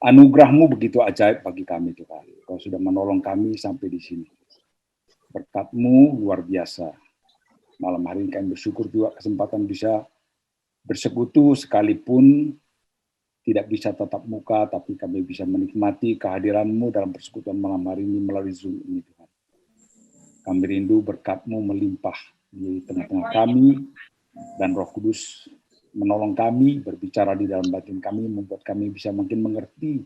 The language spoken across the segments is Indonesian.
Anugerah-Mu begitu ajaib bagi kami Tuhan. Kau sudah menolong kami sampai di sini. Berkat-Mu luar biasa. Malam hari ini kami bersyukur juga kesempatan bisa bersekutu sekalipun tidak bisa tatap muka, tapi kami bisa menikmati kehadiran-Mu dalam persekutuan malam hari ini melalui Zoom ini Tuhan. Kami rindu berkat-Mu melimpah di tengah-tengah kami, dan Roh Kudus menolong kami, berbicara di dalam batin kami, membuat kami bisa makin mengerti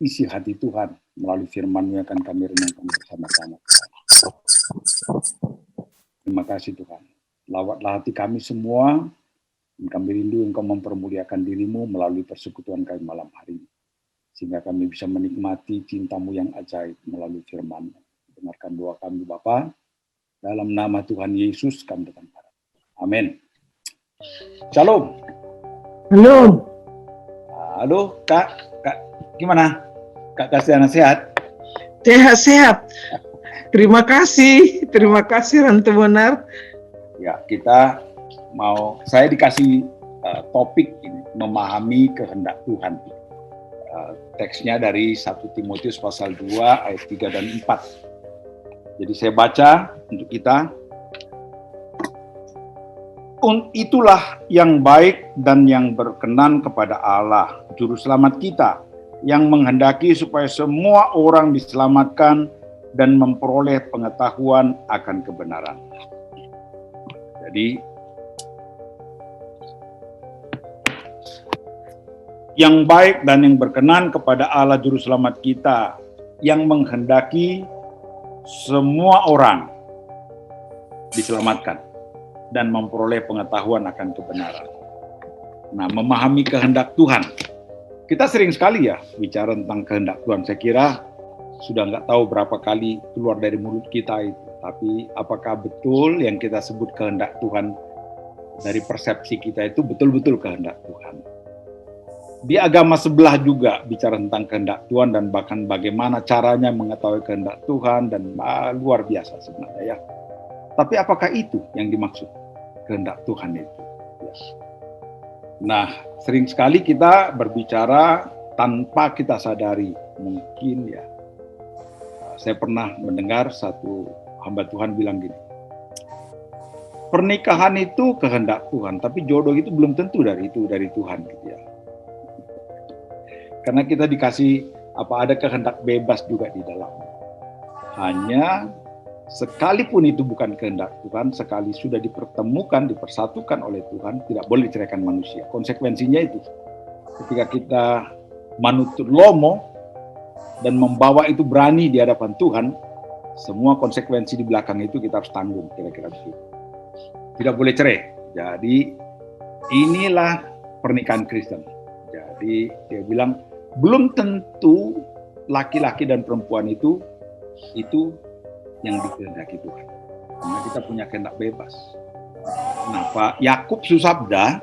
isi hati Tuhan melalui firman-Mu yang akan kami renungkan bersama-sama. Terima kasih Tuhan. Lawatlah hati kami semua, dan kami rindu Engkau mempermuliakan diri-Mu melalui persekutuan kami malam hari ini. Sehingga kami bisa menikmati cinta-Mu yang ajaib melalui firman-Mu. Dengarkan doa kami Bapa, dalam nama Tuhan Yesus kami datang. Amin. Shalom. Halo. Halo Kak gimana? Kak Kastiana sehat? Sehat. Terima kasih Rantu Bonar. Ya, saya dikasih topik ini, memahami kehendak Tuhan. Teksnya dari 1 Timotius pasal 2 ayat 3 dan 4. Jadi saya baca untuk kita. Itulah yang baik dan yang berkenan kepada Allah, Juru Selamat kita, yang menghendaki supaya semua orang diselamatkan dan memperoleh pengetahuan akan kebenaran. Jadi, yang baik dan yang berkenan kepada Allah Juru Selamat kita, yang menghendaki semua orang diselamatkan dan memperoleh pengetahuan akan kebenaran. Nah, memahami kehendak Tuhan. Kita sering sekali ya bicara tentang kehendak Tuhan. Saya kira sudah nggak tahu berapa kali keluar dari mulut kita itu. Tapi apakah betul yang kita sebut kehendak Tuhan dari persepsi kita itu betul-betul kehendak Tuhan? Di agama sebelah juga bicara tentang kehendak Tuhan dan bahkan bagaimana caranya mengetahui kehendak Tuhan dan luar biasa sebenarnya ya. Tapi apakah itu yang dimaksud kehendak Tuhan itu? Nah, sering sekali kita berbicara tanpa kita sadari. Mungkin ya, saya pernah mendengar satu hamba Tuhan bilang gini, pernikahan itu kehendak Tuhan, tapi jodoh itu belum tentu dari Tuhan gitu ya. Karena kita dikasih ada kehendak bebas juga di dalam. Hanya sekalipun itu bukan kehendak Tuhan, sekali sudah dipertemukan, dipersatukan oleh Tuhan, tidak boleh diceraikan manusia. Konsekuensinya itu, ketika kita manut lomo dan membawa itu berani di hadapan Tuhan, semua konsekuensi di belakang itu kita harus tanggung, kira-kira begitu. Tidak boleh cerai. Jadi inilah pernikahan Kristen. Jadi dia bilang, belum tentu laki-laki dan perempuan itu yang dikehendaki Tuhan. Karena kita punya kehendak bebas. Nah, Pak Yakub Susabda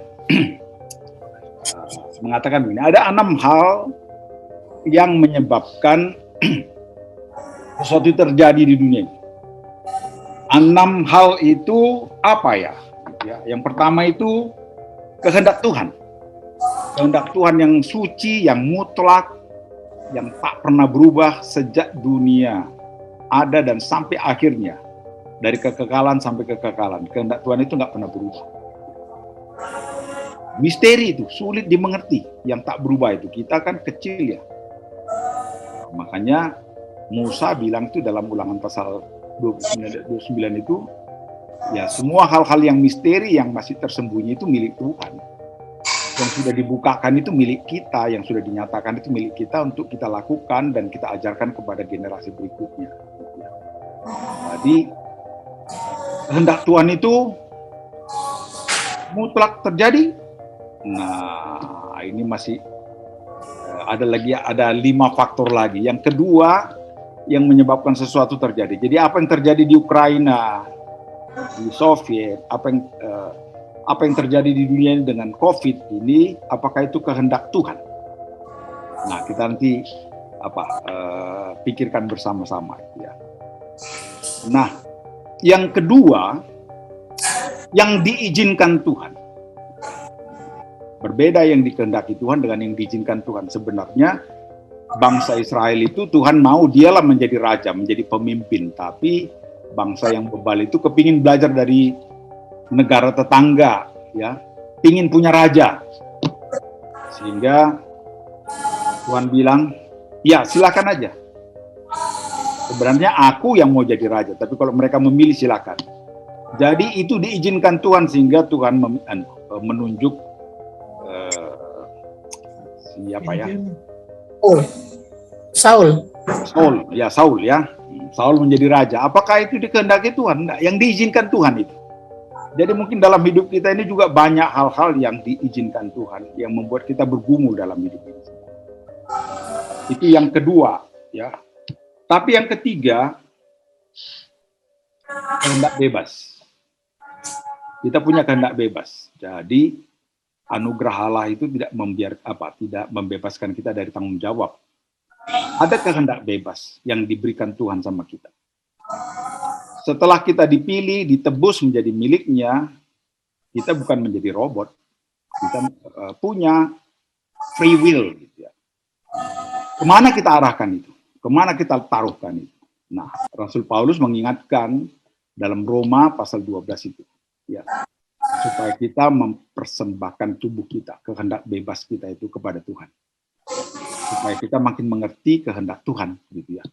mengatakan begini, ada 6 hal yang menyebabkan sesuatu terjadi di dunia ini. 6 hal itu apa ya? Yang pertama itu kehendak Tuhan. Kehendak Tuhan yang suci, yang mutlak, yang tak pernah berubah sejak dunia ada dan sampai akhirnya. Dari kekekalan sampai kekekalan. Kehendak Tuhan itu nggak pernah berubah. Misteri itu, sulit dimengerti. Yang tak berubah itu. Kita kan kecil ya. Makanya Musa bilang itu dalam Ulangan pasal 29 itu, ya semua hal-hal yang misteri yang masih tersembunyi itu milik Tuhan. Yang sudah dibukakan itu milik kita, yang sudah dinyatakan itu milik kita untuk kita lakukan dan kita ajarkan kepada generasi berikutnya. Jadi kehendak Tuhan itu mutlak terjadi. Nah, ini masih ada 5 faktor lagi. Yang kedua yang menyebabkan sesuatu terjadi. Jadi apa yang terjadi di Ukraina, di Soviet, apa yang terjadi di dunia ini dengan COVID ini, apakah itu kehendak Tuhan? Nah, kita nanti pikirkan bersama-sama ya. Nah, yang kedua, yang diizinkan Tuhan. Berbeda yang dikehendaki Tuhan dengan yang diizinkan Tuhan. Sebenarnya bangsa Israel itu Tuhan mau dialah menjadi raja, menjadi pemimpin, tapi bangsa yang bebal itu kepingin belajar dari negara tetangga, ya, pingin punya raja, sehingga Tuhan bilang, ya silakan aja. Sebenarnya aku yang mau jadi raja, tapi kalau mereka memilih silakan. Jadi itu diizinkan Tuhan, sehingga Tuhan menunjuk siapa ya? Saul. Saul ya. Saul menjadi raja. Apakah itu dikehendaki Tuhan? Enggak, yang diizinkan Tuhan itu. Jadi mungkin dalam hidup kita ini juga banyak hal-hal yang diizinkan Tuhan, yang membuat kita bergumul dalam hidup ini. Itu yang kedua, ya. Tapi yang ketiga, kehendak bebas. Kita punya kehendak bebas. Jadi anugerah Allah itu tidak membebaskan kita dari tanggung jawab. Ada kehendak bebas yang diberikan Tuhan sama kita. Setelah kita dipilih, ditebus menjadi miliknya, kita bukan menjadi robot. Kita punya free will. Gitu ya. Kemana kita arahkan itu? Kemana kita taruhkan itu? Nah, Rasul Paulus mengingatkan dalam Roma pasal 12 itu, ya, supaya kita mempersembahkan tubuh kita, kehendak bebas kita itu kepada Tuhan, supaya kita makin mengerti kehendak Tuhan, gitu ya.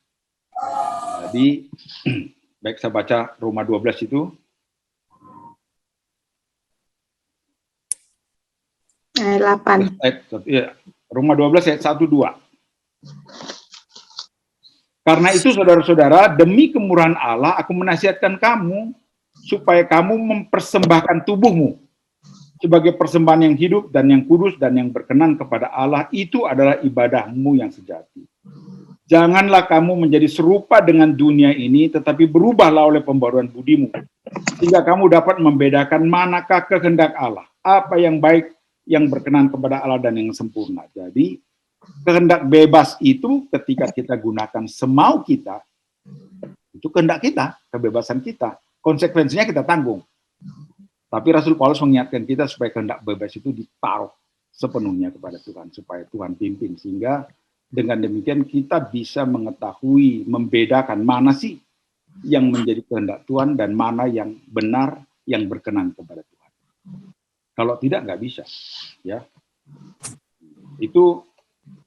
Jadi, baik saya baca Roma 12 itu. Ayat 8. Roma 12 ayat 1-2. Karena itu saudara-saudara, demi kemurahan Allah, aku menasihatkan kamu, supaya kamu mempersembahkan tubuhmu sebagai persembahan yang hidup dan yang kudus dan yang berkenan kepada Allah. Itu adalah ibadahmu yang sejati. Janganlah kamu menjadi serupa dengan dunia ini, tetapi berubahlah oleh pembaruan budimu, sehingga kamu dapat membedakan manakah kehendak Allah, apa yang baik, yang berkenan kepada Allah dan yang sempurna. Jadi, kehendak bebas itu ketika kita gunakan semau kita, itu kehendak kita, kebebasan kita. Konsekuensinya kita tanggung. Tapi Rasul Paulus mengingatkan kita supaya kehendak bebas itu ditaruh sepenuhnya kepada Tuhan, supaya Tuhan pimpin, sehingga dengan demikian kita bisa mengetahui, membedakan mana sih yang menjadi kehendak Tuhan dan mana yang benar, yang berkenan kepada Tuhan. Kalau tidak, nggak bisa. Ya, itu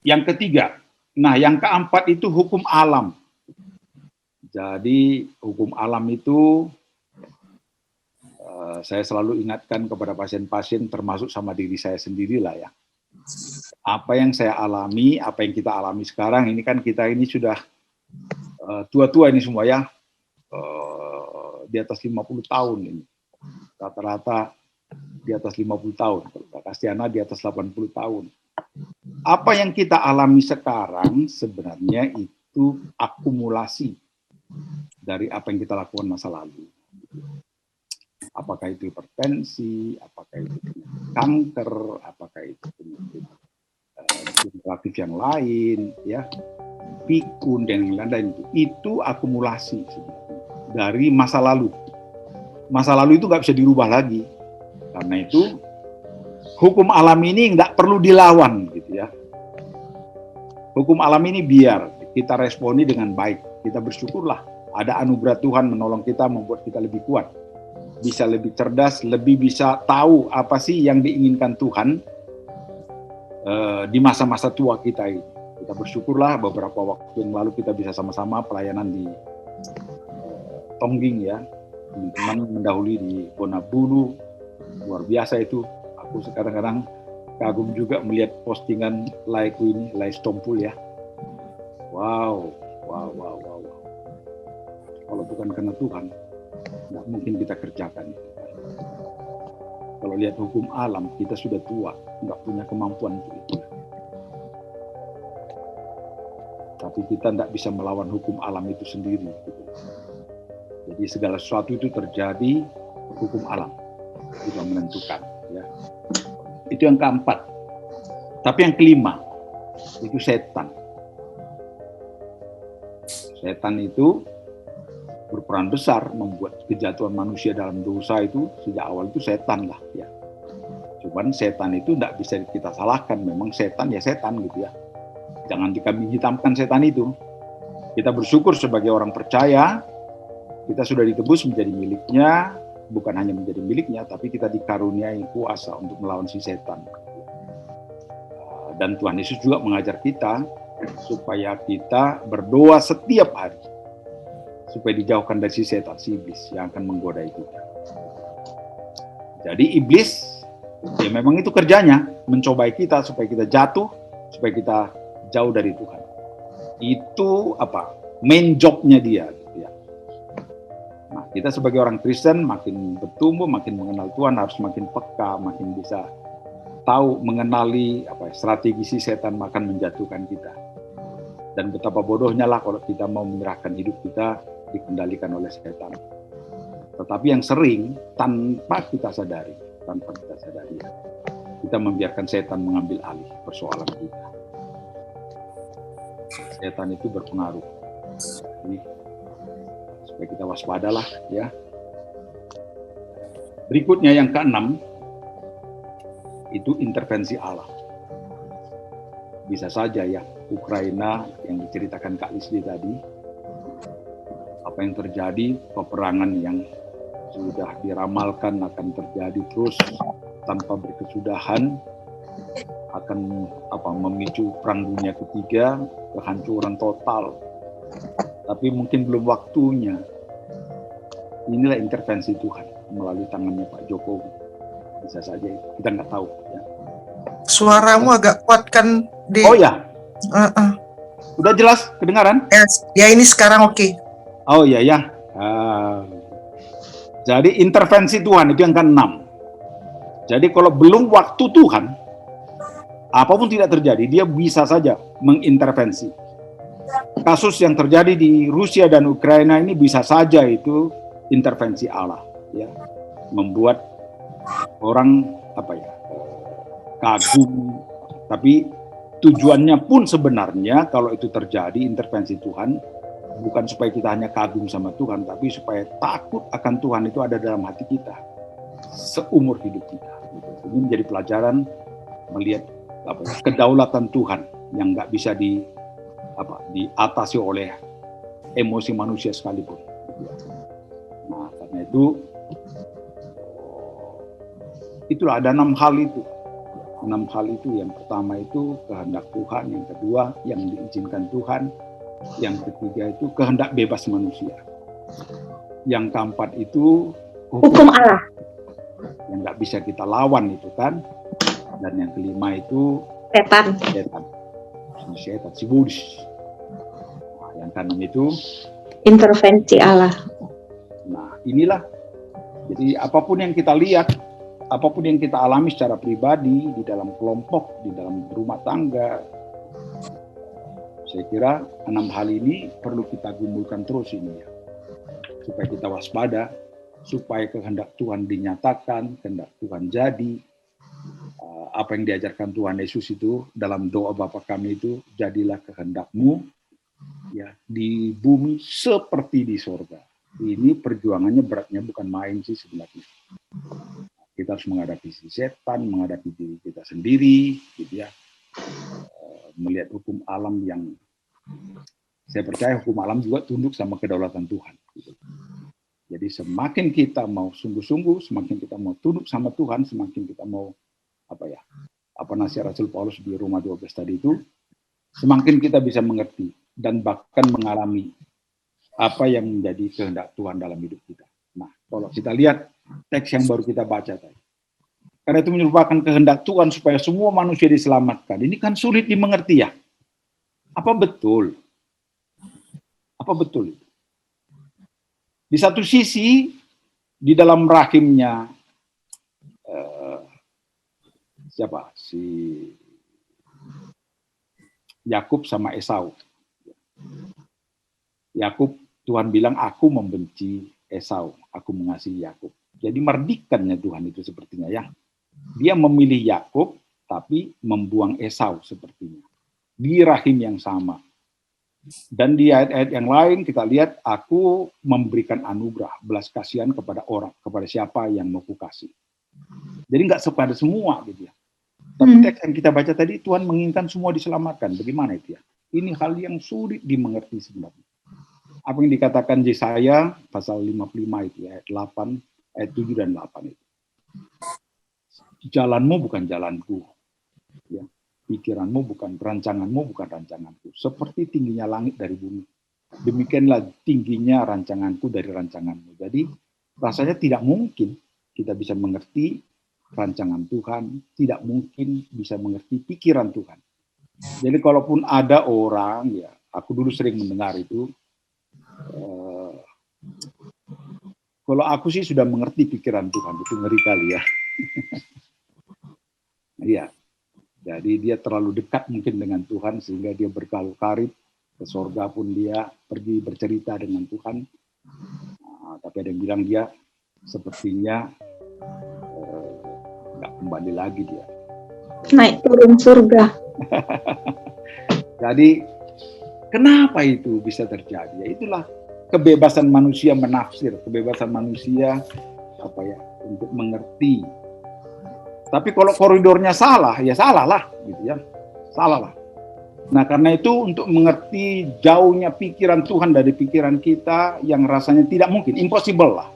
yang ketiga. Nah, yang keempat itu hukum alam. Jadi hukum alam itu saya selalu ingatkan kepada pasien-pasien, termasuk sama diri saya sendirilah ya. Apa yang saya alami, apa yang kita alami sekarang, ini kan kita ini sudah tua-tua ini semua ya, di atas 50 tahun ini. Rata-rata di atas 50 tahun, kalau Kak Kastiana di atas 80 tahun. Apa yang kita alami sekarang sebenarnya itu akumulasi dari apa yang kita lakukan masa lalu. Apakah itu hipertensi, apakah itu kanker, apakah itu penyakit relatif yang lain, ya, pikun dan lain-lain, itu akumulasi sebenarnya dari masa lalu. Masa lalu itu nggak bisa dirubah lagi. Karena itu hukum alam ini nggak perlu dilawan, gitu ya. Hukum alam ini biar kita responi dengan baik. Kita bersyukurlah ada anugerah Tuhan menolong kita, membuat kita lebih kuat, bisa lebih cerdas, lebih bisa tahu apa sih yang diinginkan Tuhan di masa-masa tua kita ini. Kita bersyukurlah beberapa waktu yang lalu kita bisa sama-sama pelayanan di Tongging ya, teman-teman mendahului di Bonabulu, luar biasa itu. Aku kadang-kadang kagum juga melihat postingan Laiku ini, Lai Stompul ya. Wow. Kalau bukan karena Tuhan, nggak mungkin kita kerjakan. Kalau lihat hukum alam, kita sudah tua, nggak punya kemampuan untuk itu. Tapi kita nggak bisa melawan hukum alam itu sendiri. Jadi segala sesuatu itu terjadi hukum alam, itu yang menentukan. Ya. Itu yang keempat. Tapi yang kelima, itu setan. Setan itu berperan besar membuat kejatuhan manusia dalam dosa itu sejak awal itu setan lah ya. Cuman setan itu tidak bisa kita salahkan, memang setan ya setan gitu ya. Jangan dikambing hitamkan setan itu. Kita bersyukur sebagai orang percaya, kita sudah ditebus menjadi miliknya, bukan hanya menjadi miliknya, tapi kita dikaruniai kuasa untuk melawan si setan. Dan Tuhan Yesus juga mengajar kita supaya kita berdoa setiap hari, supaya dijauhkan dari si setan, si iblis yang akan menggodai kita. Jadi iblis, ya memang itu kerjanya, mencobai kita supaya kita jatuh, supaya kita jauh dari Tuhan. Itu main jobnya dia. Nah, kita sebagai orang Kristen makin bertumbuh, makin mengenal Tuhan, harus makin peka, makin bisa tahu, mengenali strategi si setan akan menjatuhkan kita. Dan betapa bodohnya lah kalau kita mau menyerahkan hidup kita dikendalikan oleh setan. Tetapi yang sering tanpa kita sadari, kita membiarkan setan mengambil alih persoalan kita. Setan itu berpengaruh. Jadi, supaya kita waspadalah ya. Berikutnya yang keenam, itu intervensi Allah. Bisa saja ya, Ukraina yang diceritakan Kak Lisli tadi, apa yang terjadi, peperangan yang sudah diramalkan akan terjadi terus tanpa berkesudahan, akan memicu perang dunia ketiga, kehancuran total. Tapi mungkin belum waktunya. Inilah intervensi Tuhan melalui tangannya Pak Jokowi. Bisa saja kita nggak tahu. Ya. Suaramu agak kuat kan? Oh ya. Udah jelas kedengaran? Ya ini sekarang oke. Oh ya ya. Jadi intervensi Tuhan itu yang ke-6. Jadi kalau belum waktu Tuhan, apapun tidak terjadi, dia bisa saja mengintervensi. Kasus yang terjadi di Rusia dan Ukraina ini bisa saja itu intervensi Allah, ya, membuat orang kagum. Tapi tujuannya pun sebenarnya kalau itu terjadi intervensi Tuhan, bukan supaya kita hanya kagum sama Tuhan, tapi supaya takut akan Tuhan itu ada dalam hati kita seumur hidup kita. Ini menjadi pelajaran melihat kedaulatan Tuhan yang nggak bisa diatasi oleh emosi manusia sekalipun. Nah, karena itulah ada 6 hal itu. 6 hal itu, yang pertama itu kehendak Tuhan, yang kedua yang diizinkan Tuhan, yang ketiga itu kehendak bebas manusia, yang keempat itu hukum Allah yang nggak bisa kita lawan itu kan, dan yang kelima itu setan si Buddhis. Nah, yang keenam itu intervensi Allah. Nah, inilah. Jadi apapun yang kita lihat, apapun yang kita alami secara pribadi, di dalam kelompok, di dalam rumah tangga, saya kira 6 hal ini perlu kita gumulkan terus ini ya. Supaya kita waspada, supaya kehendak Tuhan dinyatakan, kehendak Tuhan jadi. Apa yang diajarkan Tuhan Yesus itu dalam doa Bapa kami itu, jadilah kehendak-Mu ya di bumi seperti di sorga. Ini perjuangannya beratnya bukan main sih sebenarnya. Kita harus menghadapi si setan, menghadapi diri kita sendiri, gitu ya. Melihat hukum alam yang saya percaya hukum alam juga tunduk sama kedaulatan Tuhan. Gitu. Jadi semakin kita mau sungguh-sungguh, semakin kita mau tunduk sama Tuhan, semakin kita mau nasihat Rasul Paulus di Roma 12 tadi itu, semakin kita bisa mengerti dan bahkan mengalami apa yang menjadi kehendak Tuhan dalam hidup kita. Nah, kalau kita lihat teks yang baru kita baca tadi, karena itu merupakan kehendak Tuhan supaya semua manusia diselamatkan. Ini kan sulit dimengerti ya. Apa betul? Apa betul itu? Di satu sisi, di dalam rahimnya si Yakub sama Esau. Yakub, Tuhan bilang, aku membenci Esau, aku mengasihi Yakub. Jadi merdikannya Tuhan itu sepertinya ya. Dia memilih Yakub, tapi membuang Esau sepertinya. Di rahim yang sama. Dan di ayat-ayat yang lain kita lihat, aku memberikan anugerah, belas kasihan kepada orang, kepada siapa yang mau kukasih. Jadi nggak kepada semua gitu ya. Tapi teks yang kita baca tadi, Tuhan menginginkan semua diselamatkan. Bagaimana itu ya? Ini hal yang sulit dimengerti sebenarnya. Apa yang dikatakan Yesaya pasal 55 itu ayat 8, ayat 7 dan 8 itu. Jalanmu bukan jalanku. Ya. Pikiranmu bukan, rancanganmu bukan rancanganku. Seperti tingginya langit dari bumi. Demikianlah tingginya rancanganku dari rancanganmu. Jadi rasanya tidak mungkin kita bisa mengerti rancangan Tuhan, tidak mungkin bisa mengerti pikiran Tuhan. Jadi kalaupun ada orang, ya aku dulu sering mendengar itu, kalau aku sih sudah mengerti pikiran Tuhan, itu ngeri kali ya. Iya, jadi dia terlalu dekat mungkin dengan Tuhan sehingga dia berkalut karib, ke surga pun dia pergi bercerita dengan Tuhan. Tapi ada yang bilang dia sepertinya nggak kembali lagi dia. Naik turun surga. Jadi kenapa itu bisa terjadi? Ya itulah kebebasan manusia menafsir, kebebasan manusia untuk mengerti. Tapi kalau koridornya salah, ya salah lah, gitu ya, salah lah. Nah karena itu untuk mengerti jauhnya pikiran Tuhan dari pikiran kita yang rasanya tidak mungkin, impossible lah.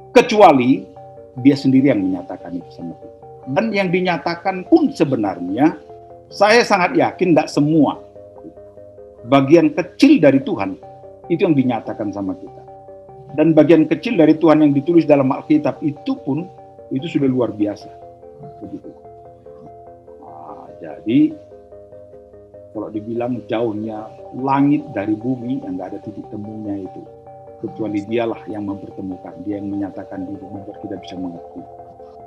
Kecuali dia sendiri yang menyatakan itu sama kita. Dan yang dinyatakan pun sebenarnya saya sangat yakin tidak semua. Bagian kecil dari Tuhan itu yang dinyatakan sama kita. Dan bagian kecil dari Tuhan yang ditulis dalam Alkitab itu pun itu sudah luar biasa. Begitu. Jadi kalau dibilang jauhnya langit dari bumi yang nggak ada titik temunya itu, kecuali dialah yang mempertemukan, dia yang menyatakan diri membuat kita bisa mengerti.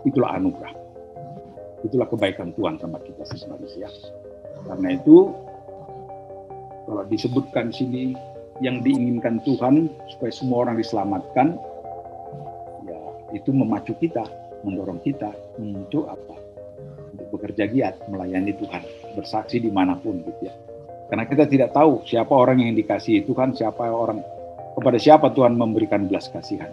Itulah anugerah. Itulah kebaikan Tuhan sama kita sebenarnya. Karena itu kalau disebutkan sini yang diinginkan Tuhan supaya semua orang diselamatkan, ya itu memacu kita, mendorong kita untuk apa? Untuk bekerja giat melayani Tuhan, bersaksi dimanapun gitu ya. Karena kita tidak tahu siapa orang yang dikasihi Tuhan, kepada siapa Tuhan memberikan belas kasihan.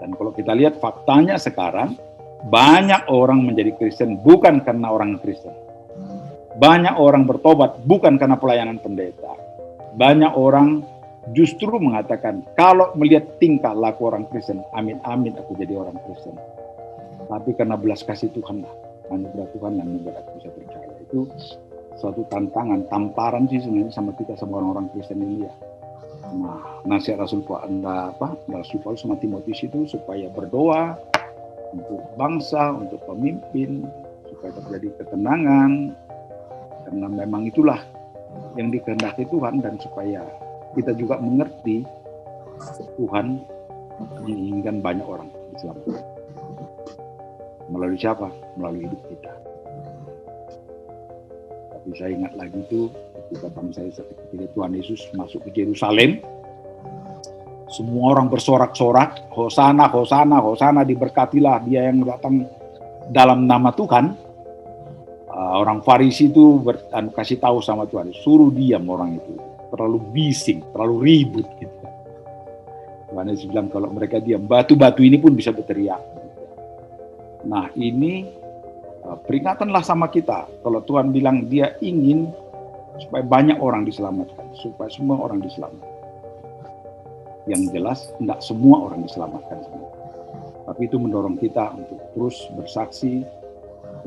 Dan kalau kita lihat faktanya sekarang, banyak orang menjadi Kristen bukan karena orang Kristen. Banyak orang bertobat bukan karena pelayanan pendeta. Banyak orang justru mengatakan, kalau melihat tingkah laku orang Kristen, amin amin aku jadi orang Kristen. Tapi karena belas kasih Tuhan lah, anugerah Tuhan yang membuat aku bisa percaya. Itu suatu tantangan, tamparan sih sebenarnya sama kita, sama orang-orang Kristen ini ya. Nah, nasihat Rasul Paulus sama Timotius itu supaya berdoa untuk bangsa, untuk pemimpin, supaya terjadi ketenangan, karena memang itulah yang dikehendaki Tuhan, dan supaya kita juga mengerti Tuhan menginginkan banyak orang diselamatkan. Melalui siapa? Melalui hidup kita. Tapi saya ingat lagi itu ketika bangsa ketika Tuhan Yesus masuk ke Yerusalem, semua orang bersorak-sorak, Hosana, Hosana, Hosana, diberkatilah dia yang datang dalam nama Tuhan. Orang Farisi itu kasih tahu sama Tuhan, suruh diam orang itu, terlalu bising, terlalu ribut gitu. Tuhan Yesus bilang kalau mereka diam, batu-batu ini pun bisa berteriak. Nah ini peringatanlah sama kita, kalau Tuhan bilang dia ingin supaya banyak orang diselamatkan, supaya semua orang diselamatkan. Yang jelas, tidak semua orang diselamatkan. Tapi itu mendorong kita untuk terus bersaksi,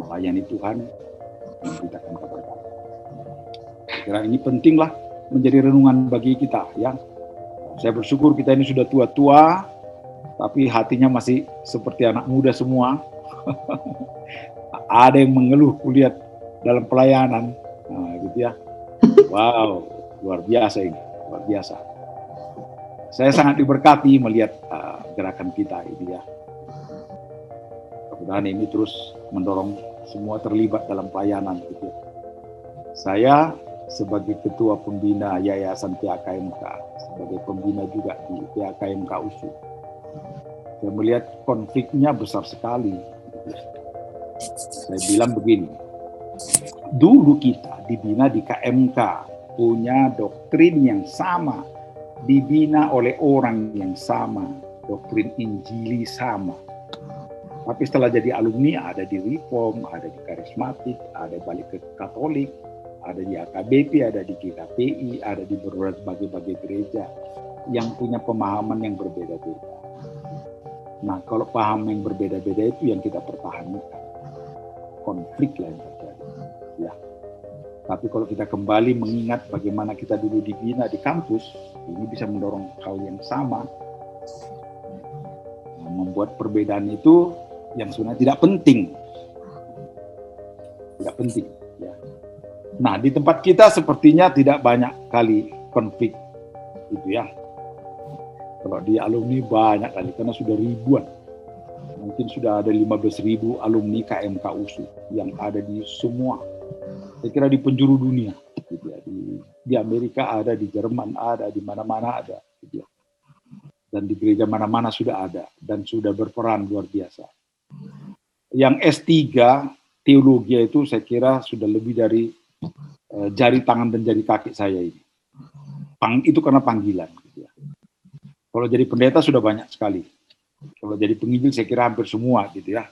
melayani Tuhan, memberitakan kabar baik. Kira ini pentinglah menjadi renungan bagi kita. Ya, saya bersyukur kita ini sudah tua-tua, tapi hatinya masih seperti anak muda semua. Ada yang mengeluh kulihat dalam pelayanan, gitu ya. Wow, luar biasa ini, luar biasa. Saya sangat diberkati melihat gerakan kita ini ya. Mudah-mudahan ini terus mendorong semua terlibat dalam pelayanan gitu. Saya sebagai ketua pembina Yayasan PAKMK, sebagai pembina juga di PAKMK USU, saya melihat konfliknya besar sekali. Saya bilang begini, dulu kita dibina di KMK, punya doktrin yang sama, dibina oleh orang yang sama, doktrin Injili sama. Tapi setelah jadi alumni ada di Reform, ada di Karismatik, ada balik ke Katolik, ada di AKBP, ada di GKPI, ada di berbagai gereja yang punya pemahaman yang berbeda-beda. Nah, kalau paham yang berbeda-beda itu yang kita pertahankan, konflik lah yang terjadi. Ya. Tapi kalau kita kembali mengingat bagaimana kita dulu dibina di kampus, ini bisa mendorong hal yang sama, membuat perbedaan itu yang sebenarnya tidak penting. Tidak penting. Ya. Nah, di tempat kita sepertinya tidak banyak kali konflik itu ya. Kalau di alumni banyak kali, karena sudah ribuan. Mungkin sudah ada 15.000 alumni KMK USU yang ada di semua. Saya kira di penjuru dunia. Gitu ya. Di Amerika ada, di Jerman ada, di mana-mana ada. Gitu ya. Dan di gereja mana-mana sudah ada. Dan sudah berperan luar biasa. Yang S3 teologi itu saya kira sudah lebih dari jari tangan dan jari kaki saya ini. Itu karena panggilan. Gitu ya. Kalau jadi pendeta sudah banyak sekali. Kalau jadi penginjil saya kira hampir semua gitu ya.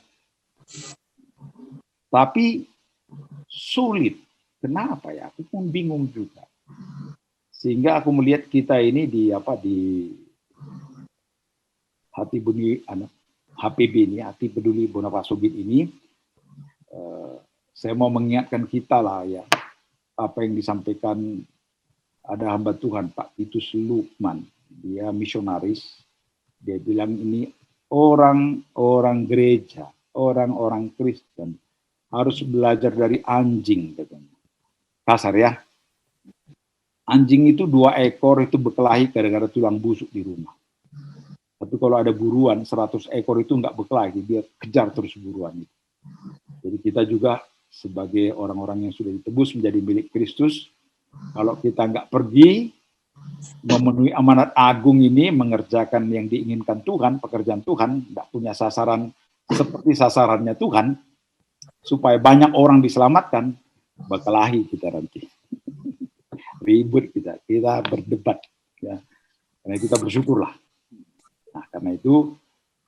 Tapi sulit. Kenapa ya? Aku pun bingung juga. Sehingga aku melihat kita ini di hati peduli HPB ini, hati peduli Bonapasubit ini, saya mau mengingatkan kita lah ya, apa yang disampaikan ada hamba Tuhan Pak Titus Lukman, dia misionaris, dia bilang ini orang-orang gereja, orang-orang Kristen harus belajar dari anjing, katanya. Kasar ya. Anjing itu 2 ekor itu berkelahi gara-gara tulang busuk di rumah. Tapi kalau ada buruan 100 ekor itu nggak berkelahi, dia kejar terus buruan itu. Jadi kita juga sebagai orang-orang yang sudah ditebus menjadi milik Kristus, kalau kita nggak pergi memenuhi amanat agung ini, mengerjakan yang diinginkan Tuhan, pekerjaan Tuhan, nggak punya sasaran seperti sasarannya Tuhan, supaya banyak orang diselamatkan, berkelahi kita nanti. Ribut kita berdebat. Ya. Karena kita bersyukurlah. Nah, karena itu,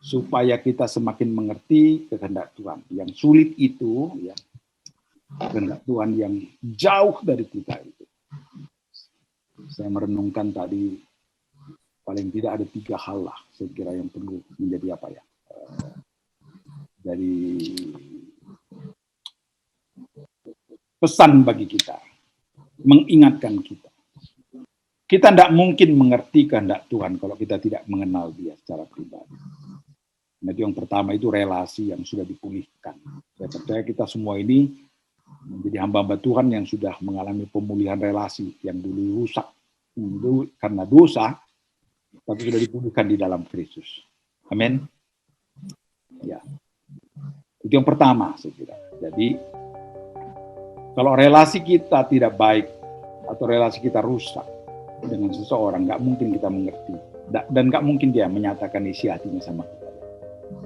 supaya kita semakin mengerti kehendak Tuhan. Yang sulit itu, ya, kehendak Tuhan yang jauh dari kita itu. Saya merenungkan tadi, paling tidak ada 3 hal lah, saya kira yang perlu menjadi apa ya, dari pesan bagi kita, mengingatkan kita. Kita tidak mungkin mengerti kehendak Tuhan kalau kita tidak mengenal Dia secara pribadi. Nah, itu yang pertama itu relasi yang sudah dipulihkan. Saya percaya kita semua ini menjadi hamba-hamba Tuhan yang sudah mengalami pemulihan relasi yang dulu rusak karena dosa, tapi sudah dipulihkan di dalam Kristus. Amin. Ya, itu yang pertama saya kira. Jadi kalau relasi kita tidak baik atau relasi kita rusak dengan seseorang, nggak mungkin kita mengerti dan nggak mungkin dia menyatakan isi hatinya sama kita.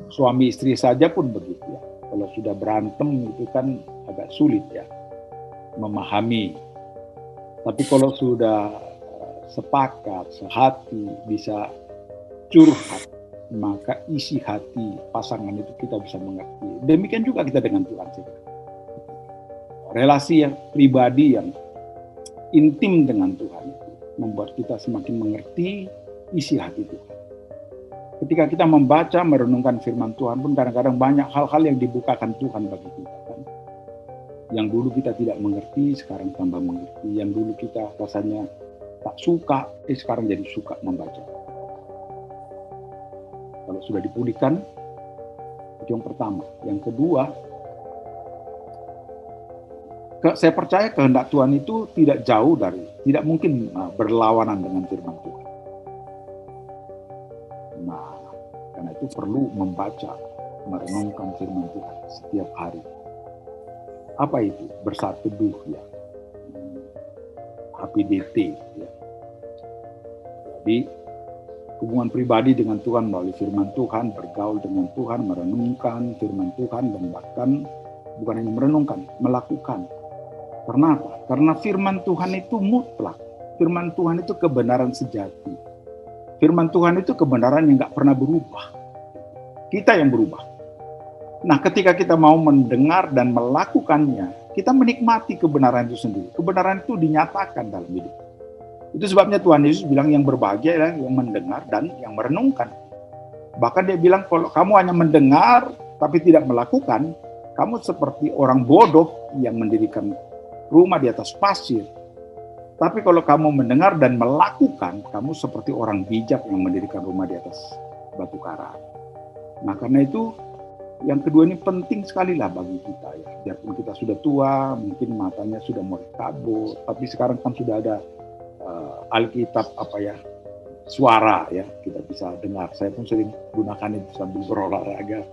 Suami istri saja pun begitu ya. Kalau sudah berantem itu kan agak sulit ya memahami. Tapi kalau sudah sepakat, sehati, bisa curhat, maka isi hati pasangan itu kita bisa mengerti. Demikian juga kita dengan Tuhan. Relasi yang pribadi yang intim dengan Tuhan itu membuat kita semakin mengerti isi hati Tuhan. Ketika kita membaca, merenungkan firman Tuhan pun kadang-kadang banyak hal-hal yang dibukakan Tuhan bagi kita. Kan? Yang dulu kita tidak mengerti, sekarang tambah mengerti. Yang dulu kita rasanya tak suka, sekarang jadi suka membaca. Kalau sudah dipulihkan, itu yang pertama. Yang kedua, saya percaya kehendak Tuhan itu tidak jauh dari, tidak mungkin berlawanan dengan firman Tuhan. Nah, karena itu perlu membaca, merenungkan firman Tuhan setiap hari. Apa itu? Bersatu teduh ya. HPDT ya. Jadi hubungan pribadi dengan Tuhan melalui firman Tuhan, bergaul dengan Tuhan, merenungkan firman Tuhan, dan bahkan bukan hanya merenungkan, melakukan. Karena apa? Karena firman Tuhan itu mutlak. Firman Tuhan itu kebenaran sejati. Firman Tuhan itu kebenaran yang nggak pernah berubah. Kita yang berubah. Nah, ketika kita mau mendengar dan melakukannya, kita menikmati kebenaran itu sendiri. Kebenaran itu dinyatakan dalam hidup. Itu sebabnya Tuhan Yesus bilang yang berbahagia adalah yang mendengar dan yang merenungkan. Bahkan dia bilang kalau kamu hanya mendengar tapi tidak melakukan, kamu seperti orang bodoh yang mendirikan rumah di atas pasir. Tapi kalau kamu mendengar dan melakukan, kamu seperti orang bijak yang mendirikan rumah di atas batu karang. Nah, karena itu yang kedua ini penting sekali lah bagi kita ya. Biarpun kita sudah tua, mungkin matanya sudah mulai kabur, tapi sekarang kan sudah ada Alkitab suara ya, kita bisa dengar. Saya pun sering gunakan itu sambil berolahraga,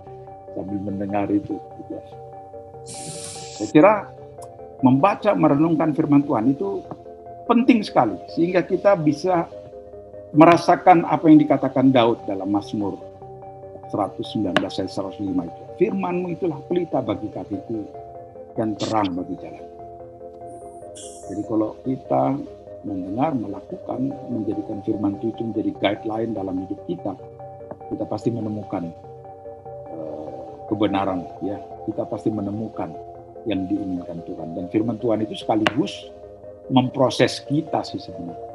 sambil mendengar itu. Gitu ya. Saya kira membaca, merenungkan firman Tuhan itu penting sekali, sehingga kita bisa merasakan apa yang dikatakan Daud dalam Mazmur 119 ayat 105 itu. Firman-Mu itulah pelita bagi kakiku dan terang bagi jalan. Jadi kalau kita mendengar, melakukan, menjadikan firman itu menjadi guideline dalam hidup kita, kita pasti menemukan kebenaran ya. Kita pasti menemukan yang diinginkan Tuhan. Dan firman Tuhan itu sekaligus memproses kita sih sebenarnya.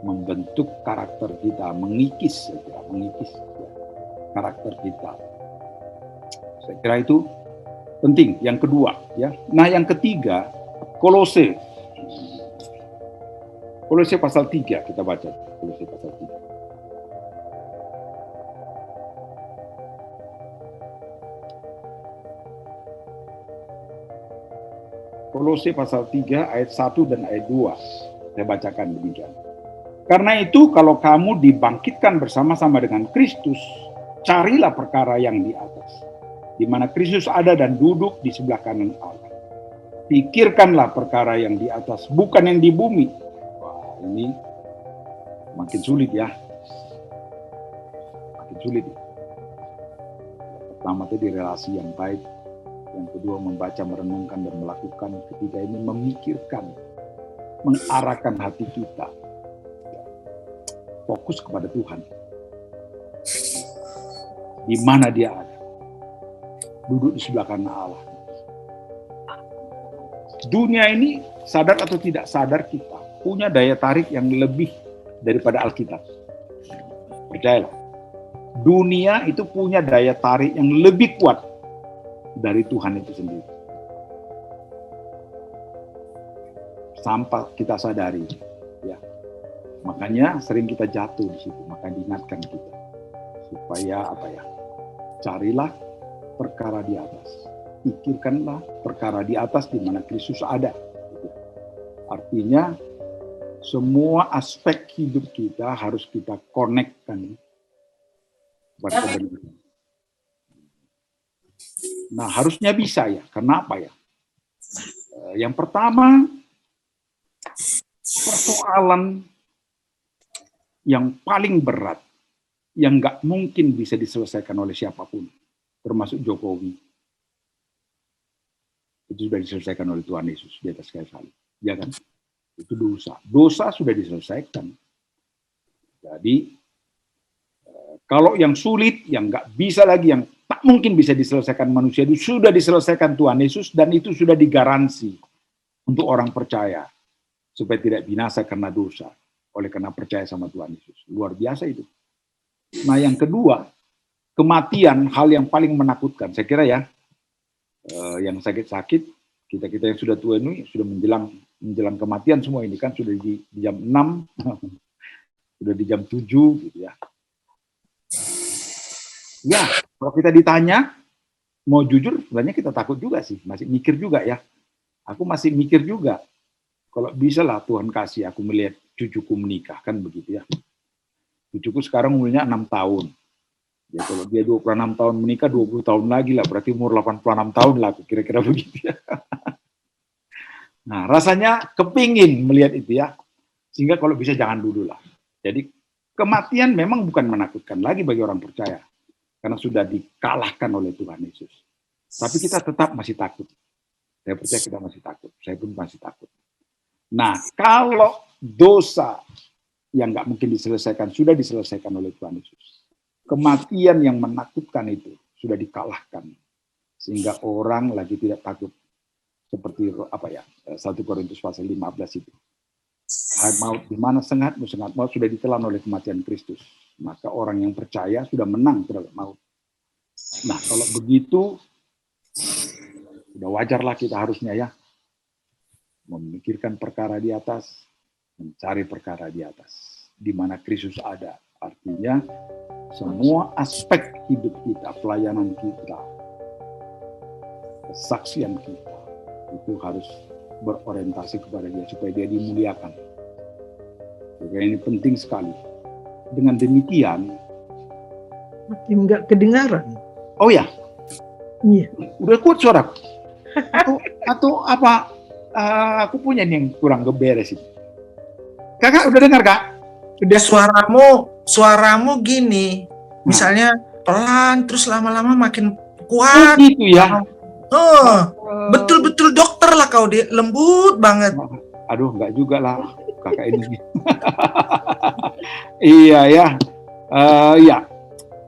Membentuk karakter kita, mengikis karakter kita. Saya kira itu penting. Yang kedua, ya. Nah, yang ketiga, Kolose pasal 3 kita baca. Kolose pasal 3. Kolose pasal 3 ayat 1 dan ayat 2. Saya bacakan demikian. Karena itu kalau kamu dibangkitkan bersama-sama dengan Kristus, carilah perkara yang di atas, di mana Kristus ada dan duduk di sebelah kanan Allah. Pikirkanlah perkara yang di atas, bukan yang di bumi. Wah, ini makin sulit ya. Makin sulit. Pertama tadi relasi yang baik, yang kedua membaca, merenungkan dan melakukan, ketiga ini memikirkan, mengarahkan hati kita. Fokus kepada Tuhan. Di mana Dia ada. Duduk di sebelah kanan Allah. Dunia ini, sadar atau tidak sadar, kita punya daya tarik yang lebih daripada Alkitab. Percayalah. Dunia itu punya daya tarik yang lebih kuat dari Tuhan itu sendiri. Sampai kita sadari. Ya. Makanya sering kita jatuh di situ, maka diingatkan kita supaya carilah perkara di atas, pikirkanlah perkara di atas di mana Kristus ada. Artinya semua aspek hidup kita harus kita konekkan buat kebenaran. Nah, harusnya bisa ya. Kenapa ya? Yang pertama, persoalan yang paling berat, yang nggak mungkin bisa diselesaikan oleh siapapun, termasuk Jokowi, itu sudah diselesaikan oleh Tuhan Yesus di atas kayu salib, ya kan? Itu dosa. Dosa sudah diselesaikan. Jadi kalau yang sulit, yang nggak bisa lagi, yang tak mungkin bisa diselesaikan manusia, itu sudah diselesaikan Tuhan Yesus, dan itu sudah digaransi untuk orang percaya supaya tidak binasa karena dosa, oleh karena percaya sama Tuhan Yesus. Luar biasa itu. Nah, yang kedua, kematian, hal yang paling menakutkan. Saya kira ya, yang sakit-sakit, kita yang sudah tua ini, sudah menjelang kematian semua ini kan, sudah di jam 6, sudah di jam 7 gitu ya. Ya, kalau kita ditanya, mau jujur, sebenarnya kita takut juga sih, masih mikir juga ya. Aku masih mikir juga, kalau bisa lah Tuhan kasih aku melihat cucuku menikah, kan begitu ya. Cucuku sekarang umurnya 6 tahun. Ya, kalau dia 26 tahun menikah, 20 tahun lagi lah, berarti umur 86 tahun lah, kira-kira begitu ya. Nah, rasanya kepingin melihat itu ya, sehingga kalau bisa jangan dulu lah. Jadi kematian memang bukan menakutkan lagi bagi orang percaya, karena sudah dikalahkan oleh Tuhan Yesus. Tapi kita tetap masih takut. Saya percaya kita masih takut, saya pun masih takut. Nah, kalau dosa yang nggak mungkin diselesaikan, sudah diselesaikan oleh Tuhan Yesus. Kematian yang menakutkan itu sudah dikalahkan sehingga orang lagi tidak takut seperti 1 Korintus pasal 15 itu. Hai maut, di mana sengatmu? Sengat maut sudah ditelan oleh kematian Kristus. Maka orang yang percaya sudah menang terhadap maut. Nah, kalau begitu sudah wajarlah kita harusnya ya memikirkan perkara di atas, mencari perkara di atas, di mana Kristus ada. Artinya semua aspek hidup kita, pelayanan kita, kesaksian kita, itu harus berorientasi kepada Dia supaya Dia dimuliakan. Jadi ini penting sekali. Dengan demikian, Makin nggak kedengaran. oh ya, Iya. udah kuat suara. Atau apa? Aku punya nih yang kurang beres itu. Kakak udah dengar kak? Udah suaramu gini. Misalnya pelan terus lama-lama makin kuat. Gitu ya. Betul-betul dokter lah kau, lembut banget. Aduh, enggak juga lah kakak ini. Iya ya. Ya.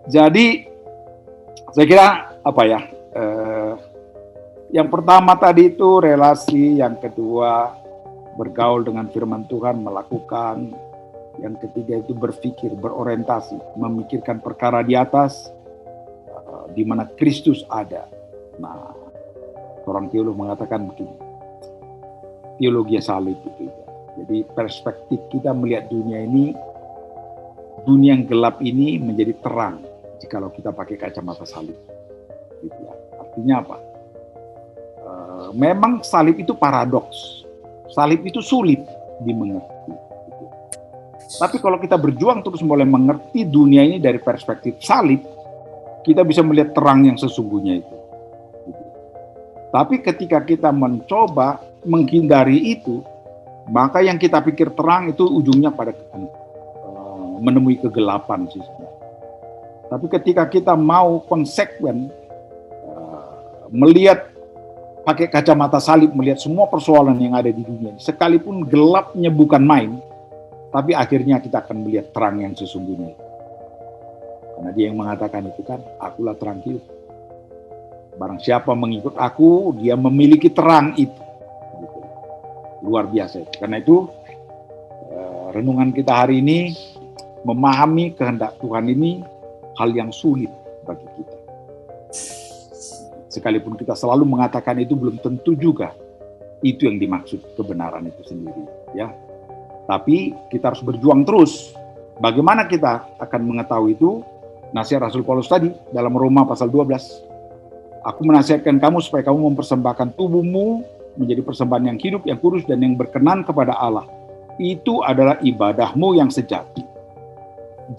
Jadi saya kira apa ya? Yang pertama tadi itu relasi, yang kedua bergaul dengan firman Tuhan, melakukan, yang ketiga itu berpikir, berorientasi, memikirkan perkara di atas, di mana Kristus ada. Nah, orang teolog mengatakan begini, teologi salib itu. Jadi perspektif kita melihat dunia ini, dunia yang gelap ini menjadi terang jikalau kita pakai kacamata salib. Gitu ya. Artinya apa? Memang salib itu paradoks. Salib itu sulit dimengerti. Gitu. Tapi kalau kita berjuang terus mulai mengerti dunia ini dari perspektif salib, kita bisa melihat terang yang sesungguhnya itu. Gitu. Tapi ketika kita mencoba menghindari itu, maka yang kita pikir terang itu ujungnya pada menemui kegelapan sih sebenarnya. Tapi ketika kita mau konsekuen melihat pakai kacamata salib, melihat semua persoalan yang ada di dunia ini, sekalipun gelapnya bukan main, tapi akhirnya kita akan melihat terang yang sesungguhnya. Karena Dia yang mengatakan itu kan, akulah terang hidup. Barang siapa mengikut aku, dia memiliki terang itu. Gitu. Luar biasa. Karena itu, renungan kita hari ini, memahami kehendak Tuhan ini, hal yang sulit bagi kita. Sekalipun kita selalu mengatakan itu, belum tentu juga itu yang dimaksud kebenaran itu sendiri, ya. Tapi kita harus berjuang terus. Bagaimana kita akan mengetahui itu? Nasihat Rasul Paulus tadi dalam Roma pasal 12. Aku menasihatkan kamu supaya kamu mempersembahkan tubuhmu menjadi persembahan yang hidup, yang kudus dan yang berkenan kepada Allah. Itu adalah ibadahmu yang sejati.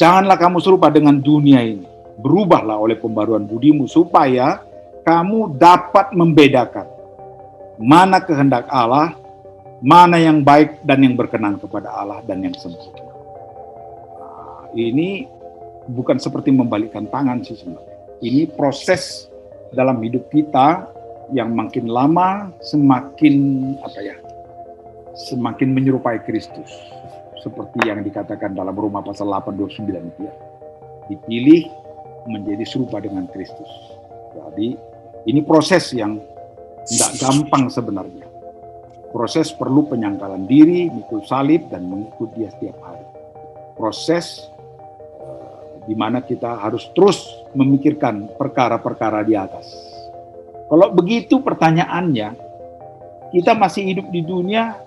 Janganlah kamu serupa dengan dunia ini. Berubahlah oleh pembaruan budimu supaya kamu dapat membedakan mana kehendak Allah, mana yang baik dan yang berkenan kepada Allah dan yang sempurna. Nah, ini bukan seperti membalikkan tangan sih sebenarnya. Ini proses dalam hidup kita yang makin lama semakin semakin menyerupai Kristus. Seperti yang dikatakan dalam Roma pasal 8:29 itu ya. Dipilih menjadi serupa dengan Kristus. Jadi ini proses yang tidak gampang sebenarnya. Proses perlu penyangkalan diri, mikul salib, dan mengikut Dia setiap hari. Proses di mana kita harus terus memikirkan perkara-perkara di atas. Kalau begitu pertanyaannya, kita masih hidup di dunia,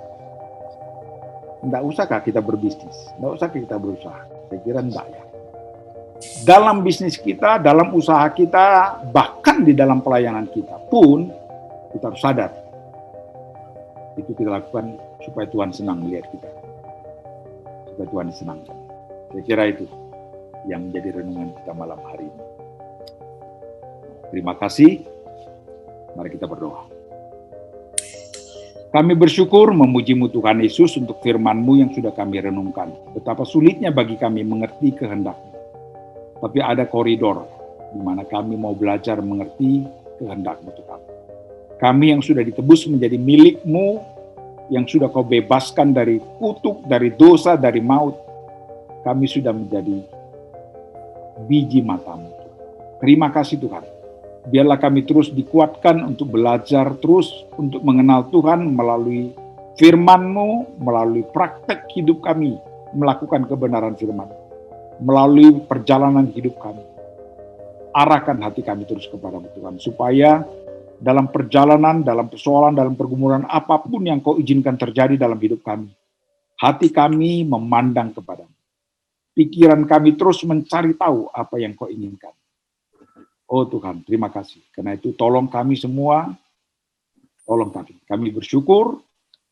tidak usahkah kita berbisnis? Tidak usahkah kita berusaha? Saya kira tidak ya. Dalam bisnis kita, dalam usaha kita, bahkan di dalam pelayanan kita pun, kita harus sadar. Itu kita lakukan supaya Tuhan senang melihat kita. Supaya Tuhan disenangkan. Saya kira itu yang menjadi renungan kita malam hari ini. Terima kasih. Mari kita berdoa. Kami bersyukur memuji-Mu Tuhan Yesus untuk firman-Mu yang sudah kami renungkan. Betapa sulitnya bagi kami mengerti kehendak-Mu. Tapi ada koridor di mana kami mau belajar mengerti kehendak-Mu Tuhan. Kami yang sudah ditebus menjadi milik-Mu, yang sudah Kau bebaskan dari kutuk, dari dosa, dari maut. Kami sudah menjadi biji mata-Mu. Terima kasih Tuhan. Biarlah kami terus dikuatkan untuk belajar terus untuk mengenal Tuhan melalui firman-Mu, melalui praktek hidup kami, melakukan kebenaran firman, melalui perjalanan hidup kami. Arahkan hati kami terus kepada Tuhan, supaya dalam perjalanan, dalam persoalan, dalam pergumulan apapun yang Kau izinkan terjadi dalam hidup kami, hati kami memandang kepadamu. Pikiran kami terus mencari tahu apa yang Kau inginkan. Oh Tuhan, terima kasih. Karena itu tolong kami semua, tolong kami. Kami bersyukur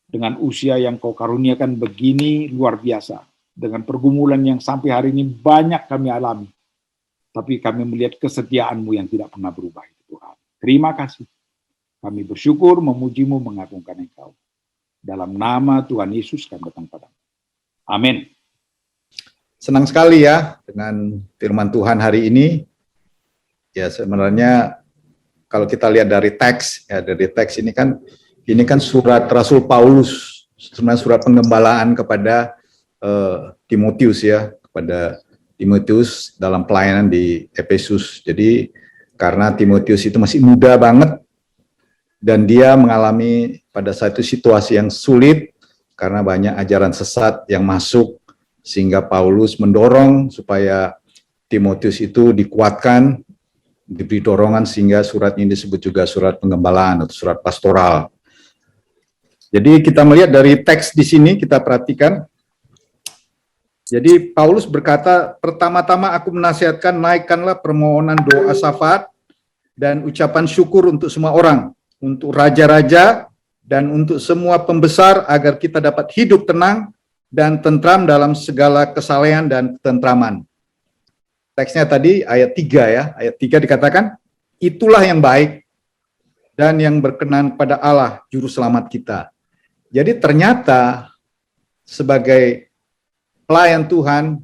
dengan usia yang Kau karuniakan begini luar biasa. Dengan pergumulan yang sampai hari ini banyak kami alami. Tapi kami melihat kesetiaan-Mu yang tidak pernah berubah, Tuhan. Terima kasih. Kami bersyukur, memuji-Mu, mengagungkan Engkau. Dalam nama Tuhan Yesus kami datang padamu. Amin. Senang sekali ya dengan firman Tuhan hari ini. Ya sebenarnya kalau kita lihat dari teks, ya dari teks ini kan surat Rasul Paulus, sebenarnya surat penggembalaan kepada Timotius ya, kepada Timotius dalam pelayanan di Efesus. Jadi karena Timotius itu masih muda banget dan dia mengalami pada satu situasi yang sulit karena banyak ajaran sesat yang masuk, sehingga Paulus mendorong supaya Timotius itu dikuatkan, diberi dorongan, sehingga surat ini disebut juga surat penggembalaan atau surat pastoral. Jadi kita melihat dari teks di sini, kita perhatikan. Jadi Paulus berkata, pertama-tama aku menasihatkan, naikkanlah permohonan doa syafaat dan ucapan syukur untuk semua orang, untuk raja-raja dan untuk semua pembesar, agar kita dapat hidup tenang dan tentram dalam segala kesalehan dan ketentraman. Teksnya tadi ayat 3 ya, ayat 3 dikatakan, itulah yang baik dan yang berkenan pada Allah, Juru Selamat kita. Jadi ternyata sebagai pelayan Tuhan,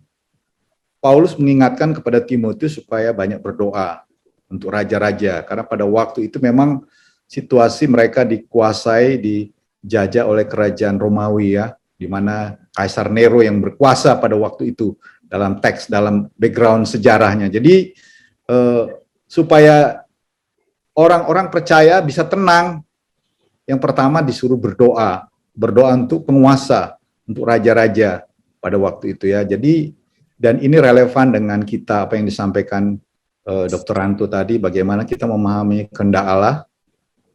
Paulus mengingatkan kepada Timotius supaya banyak berdoa untuk raja-raja, karena pada waktu itu memang situasi mereka dikuasai, dijajah oleh kerajaan Romawi ya, di mana Kaisar Nero yang berkuasa pada waktu itu, dalam teks, dalam background sejarahnya. Jadi supaya orang-orang percaya bisa tenang, yang pertama disuruh berdoa untuk penguasa, untuk raja-raja pada waktu itu ya. Jadi, dan ini relevan dengan kita, apa yang disampaikan Dr. Ranto tadi, bagaimana kita memahami kehendak Allah.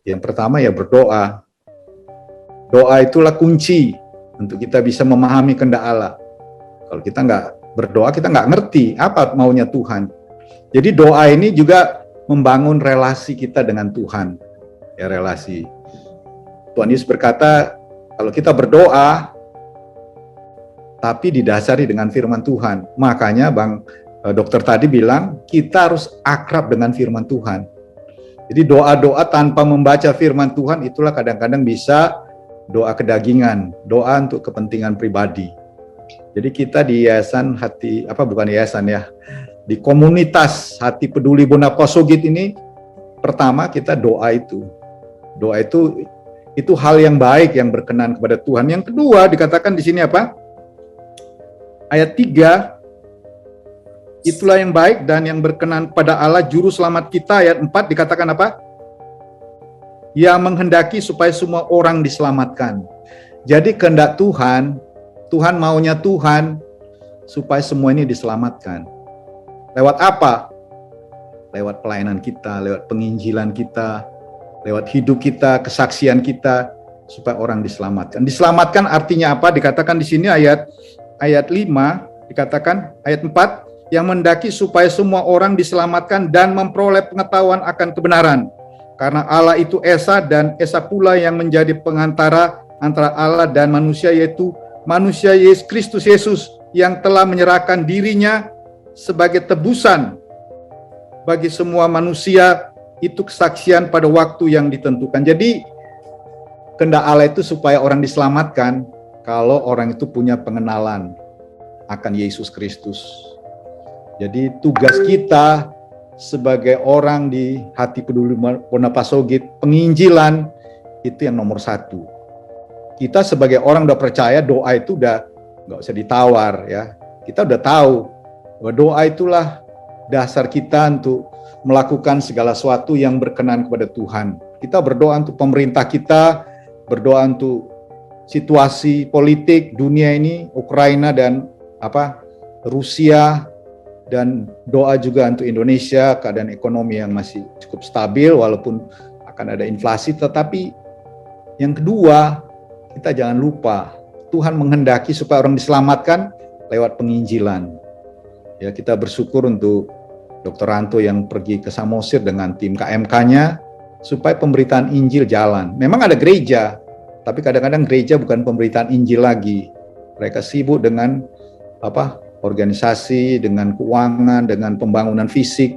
Yang pertama ya berdoa. Doa itulah kunci untuk kita bisa memahami kehendak Allah. Kalau kita nggak berdoa, kita nggak ngerti apa maunya Tuhan. Jadi doa ini juga membangun relasi kita dengan Tuhan. Ya, relasi. Tuhan Yesus berkata, kalau kita berdoa, tapi didasari dengan firman Tuhan. Makanya dokter tadi bilang, kita harus akrab dengan firman Tuhan. Jadi doa-doa tanpa membaca firman Tuhan, itulah kadang-kadang bisa doa kedagingan, doa untuk kepentingan pribadi. Jadi kita di yayasan di komunitas Hati Peduli Bonapasogit ini, pertama kita doa itu hal yang baik yang berkenan kepada Tuhan. Yang kedua dikatakan di sini apa? Ayat 3, itulah yang baik dan yang berkenan pada Allah Juru Selamat kita. Ayat 4 dikatakan apa? Yang menghendaki supaya semua orang diselamatkan. Jadi kehendak Tuhan maunya Tuhan supaya semua ini diselamatkan. Lewat apa? Lewat pelayanan kita, lewat penginjilan kita, lewat hidup kita, kesaksian kita, supaya orang diselamatkan. Diselamatkan artinya apa? Dikatakan di sini ayat 5, dikatakan ayat 4, yang mendaki supaya semua orang diselamatkan dan memperoleh pengetahuan akan kebenaran. Karena Allah itu Esa, dan Esa pula yang menjadi pengantara antara Allah dan manusia, yaitu manusia Kristus Yesus, yang telah menyerahkan dirinya sebagai tebusan bagi semua manusia, itu kesaksian pada waktu yang ditentukan. Jadi kehendak Allah itu supaya orang diselamatkan kalau orang itu punya pengenalan akan Yesus Kristus. Jadi tugas kita sebagai orang di Hati Peduli Bonapasogit, penginjilan itu yang nomor 1. Kita sebagai orang udah percaya, doa itu udah nggak usah ditawar ya. Kita udah tahu bahwa doa itulah dasar kita untuk melakukan segala sesuatu yang berkenan kepada Tuhan. Kita berdoa untuk pemerintah kita, berdoa untuk situasi politik dunia ini, Ukraina dan Rusia, dan doa juga untuk Indonesia, keadaan ekonomi yang masih cukup stabil walaupun akan ada inflasi. Tetapi yang kedua, kita jangan lupa Tuhan menghendaki supaya orang diselamatkan lewat penginjilan. Ya, kita bersyukur untuk Dr. Ranto yang pergi ke Samosir dengan tim KMK-nya supaya pemberitaan Injil jalan. Memang ada gereja, tapi kadang-kadang gereja bukan pemberitaan Injil lagi. Mereka sibuk dengan organisasi, dengan keuangan, dengan pembangunan fisik.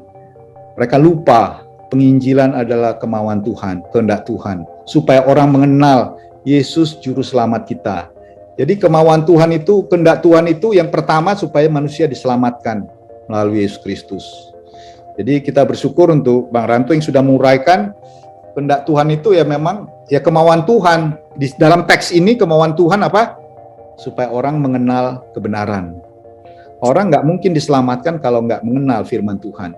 Mereka lupa penginjilan adalah kemauan Tuhan, kehendak Tuhan, supaya orang mengenal Yesus juru selamat kita. Jadi kemauan Tuhan itu, kehendak Tuhan itu yang pertama supaya manusia diselamatkan melalui Yesus Kristus. Jadi kita bersyukur untuk Bang Ranto yang sudah menguraikan kehendak Tuhan itu ya memang ya kemauan Tuhan. Di dalam teks ini kemauan Tuhan apa? Supaya orang mengenal kebenaran. Orang nggak mungkin diselamatkan kalau nggak mengenal firman Tuhan.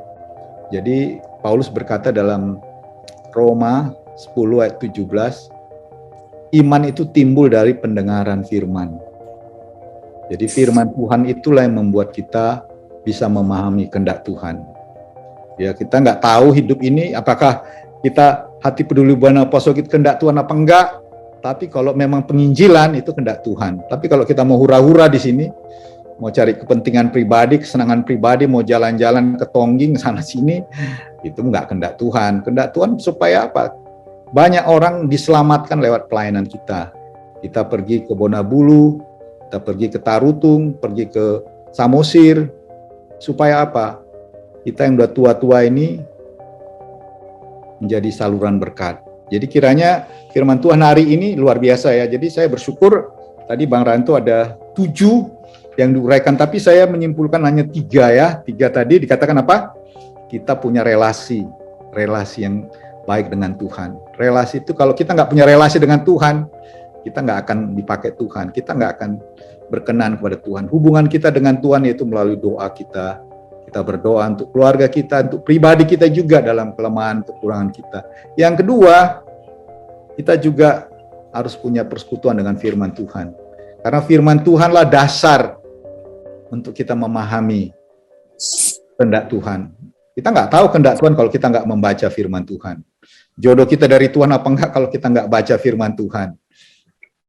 Jadi Paulus berkata dalam Roma 10 ayat 17, iman itu timbul dari pendengaran firman. Jadi firman Tuhan itulah yang membuat kita bisa memahami kehendak Tuhan. Ya, kita nggak tahu hidup ini apakah kita hati peduli buana posokit kehendak Tuhan apa enggak. Tapi kalau memang penginjilan itu kehendak Tuhan. Tapi kalau kita mau hura-hura di sini, mau cari kepentingan pribadi, kesenangan pribadi, mau jalan-jalan ke tongging sana sini, itu enggak kehendak Tuhan. Kehendak Tuhan supaya apa? Banyak orang diselamatkan lewat pelayanan kita. Kita pergi ke Bonabulu, kita pergi ke Tarutung, pergi ke Samosir, supaya apa? Kita yang udah tua-tua ini menjadi saluran berkat. Jadi kiranya firman Tuhan hari ini luar biasa ya. Jadi saya bersyukur tadi Bang Ranto ada 7 yang diuraikan, tapi saya menyimpulkan hanya 3 ya. 3 tadi dikatakan apa? Kita punya relasi yang baik dengan Tuhan. Relasi itu kalau kita nggak punya relasi dengan Tuhan, kita nggak akan dipakai Tuhan. Kita nggak akan berkenan kepada Tuhan. Hubungan kita dengan Tuhan yaitu melalui doa kita. Kita berdoa untuk keluarga kita, untuk pribadi kita juga dalam kelemahan, kekurangan kita. Yang kedua, kita juga harus punya persekutuan dengan firman Tuhan. Karena firman Tuhanlah dasar untuk kita memahami kehendak Tuhan. Kita nggak tahu kehendak Tuhan kalau kita nggak membaca firman Tuhan. Jodoh kita dari Tuhan apa enggak kalau kita nggak baca firman Tuhan.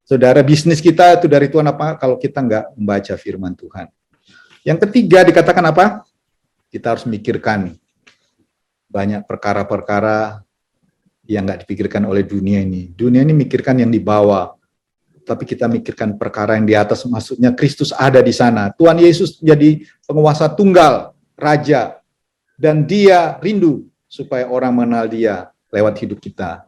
Saudara, bisnis kita itu dari Tuhan apa kalau kita nggak membaca firman Tuhan. Yang ketiga dikatakan apa? Kita harus mikirkan banyak perkara-perkara yang nggak dipikirkan oleh dunia ini. Dunia ini mikirkan yang di bawah, tapi kita mikirkan perkara yang di atas, maksudnya Kristus ada di sana. Tuhan Yesus jadi penguasa tunggal, Raja, dan Dia rindu supaya orang mengenal Dia lewat hidup kita.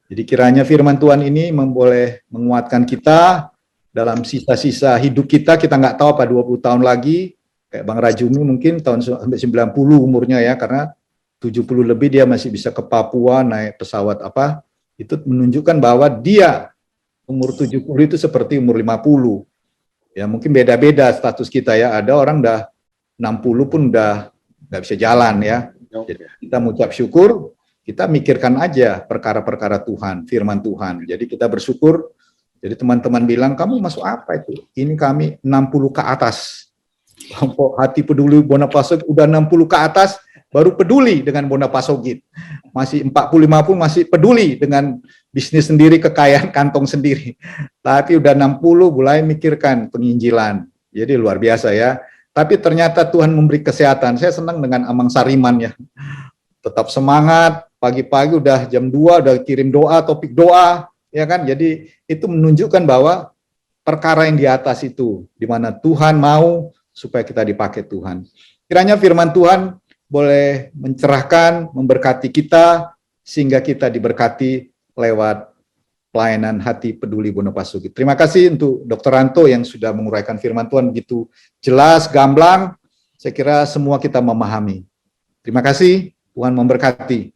Jadi kiranya firman Tuhan ini boleh menguatkan kita dalam sisa-sisa hidup kita. Kita nggak tahu apa 20 tahun lagi, kayak Bang Rajuni mungkin tahun sampai 90 umurnya ya, karena 70 lebih dia masih bisa ke Papua naik pesawat apa, itu menunjukkan bahwa dia umur 70 itu seperti umur 50. Ya mungkin beda-beda status kita ya, ada orang udah 60 pun udah nggak bisa jalan ya. Jadi kita mengucap syukur, kita mikirkan aja perkara-perkara Tuhan, firman Tuhan. Jadi kita bersyukur. Jadi teman-teman bilang, kamu masuk apa itu? Ini kami 60 ke atas. Kelompok Hati Peduli Bonapasogit udah 60 ke atas baru peduli dengan Bonapasogit. Masih 45 pun masih peduli dengan bisnis sendiri, kekayaan kantong sendiri. Tapi udah 60 mulai mikirkan penginjilan. Jadi luar biasa ya. Tapi ternyata Tuhan memberi kesehatan. Saya senang dengan Amang Sariman ya. Tetap semangat, pagi-pagi udah jam 2 udah kirim doa, topik doa, ya kan? Jadi itu menunjukkan bahwa perkara yang di atas itu di mana Tuhan mau supaya kita dipakai Tuhan. Kiranya firman Tuhan boleh mencerahkan, memberkati kita, sehingga kita diberkati lewat pelayanan Hati Peduli Bonapasogit. Terima kasih untuk Dr. Ranto yang sudah menguraikan firman Tuhan begitu jelas, gamblang. Saya kira semua kita memahami. Terima kasih, Tuhan memberkati.